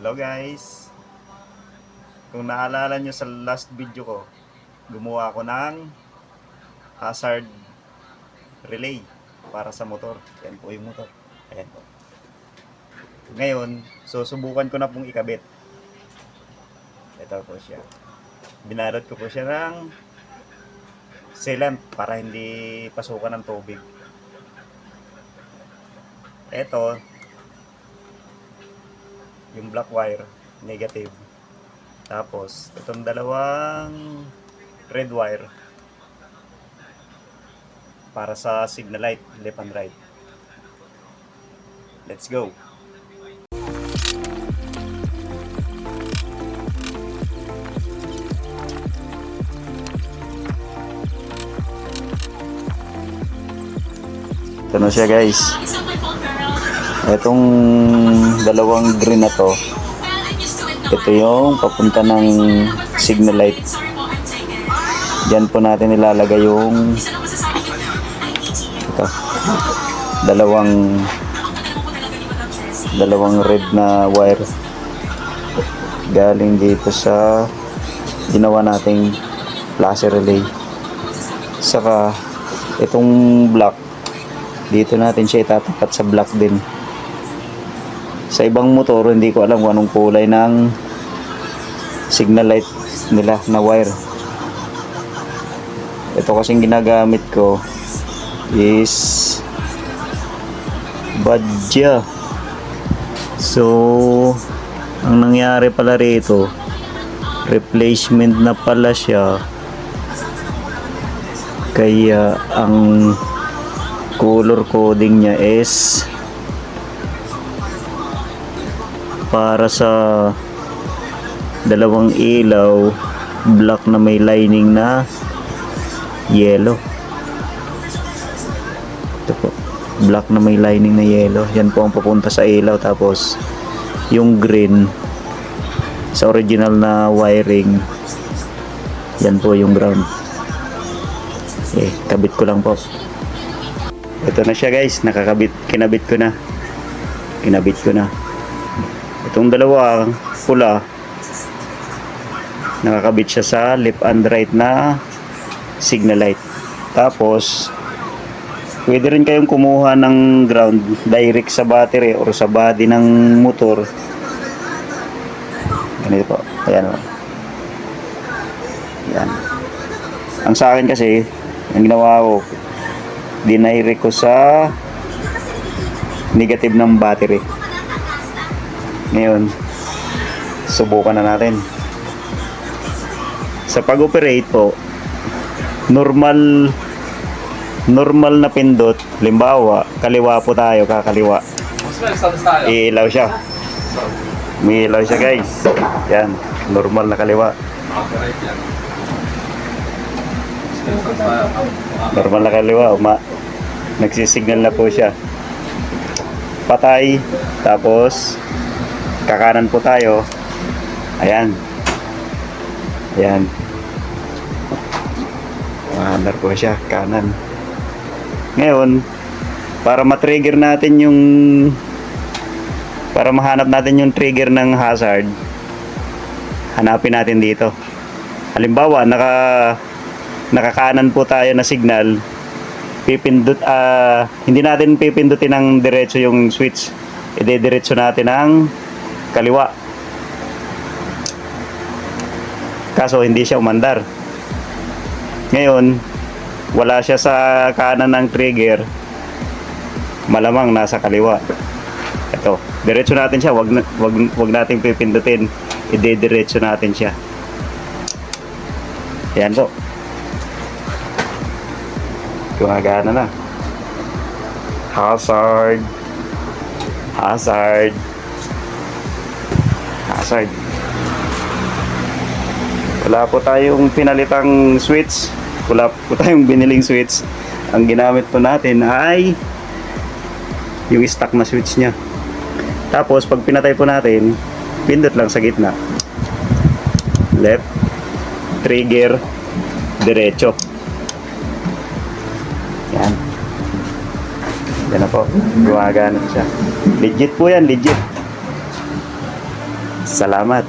Hello guys! Kung naalala nyo sa last video ko, gumawa ako ng hazard relay para sa motor. Ayan po yung motor. Ayan po. Ngayon, susubukan ko na pong ikabit. Ito po siya. Binalot ko po siya ng sealant para hindi pasukan ng tubig. Ito, yung black wire, negative. Tapos, itong dalawang red wire para sa signal light, left and right. Let's go! Ito na siya guys. Itong dalawang green na to, ito yung papunta ng signal light. Diyan po natin ilalagay yung ito, dalawang red na wire galing dito sa ginawa nating laser relay. Saka itong black, dito natin siya itatapat sa black din. Sa ibang motor, hindi ko alam kung anong kulay ng signal light nila na wire. Ito kasing ginagamit ko is badya. So, ang nangyari pala rito, replacement na pala siya. Kaya ang color coding niya is para sa dalawang ilaw, black na may lining na yellow. Ito po, black na may lining na yellow. Yan po ang papunta sa ilaw. Tapos yung green sa original na wiring, yan po yung ground. Kabit ko lang po. Ito na siya guys, kinabit ko na. Itong dalawa pula, nakakabit siya sa left and right na signal light. Tapos pwede rin kayong kumuha ng ground direct sa battery or sa body ng motor. Ganito po. Ayan o. Yan. Ang sa akin kasi, ang ginawa ko, dinirect ko sa negative ng battery. Ngayon, subukan na natin. Sa pag-operate po, normal na pindot. Limbawa, kaliwa po tayo, kakaliwa. Iilaw siya. May ilaw siya guys. Yan, normal na kaliwa. Normal na kaliwa. Nagsisignal na po siya. Patay. Tapos kakanan po tayo. Ayan. Mahandar po siya, kanan. Ngayon, para mahanap natin yung trigger ng hazard, hanapin natin dito. Halimbawa, nakakanan po tayo na signal, hindi natin pipindutin ng diretso yung switch. Idediretso natin ng kaliwa. Kaso hindi siya umandar. Ngayon, wala siya sa kanan ng trigger, malamang nasa kaliwa. Ito, diretso natin siya, wag nating pipindutin. Idediretso natin siya. Ayan po. Gumagana na. Hazard. Wala po tayong pinalitang switch. Wala po tayong biniling switch. Ang ginamit po natin ay yung stock na switch nya. Tapos pag pinatay po natin, pindot lang sa gitna. Left, trigger, diretso. Yan. Yan na po. Gumagana siya. Legit po yan, legit. Salamat.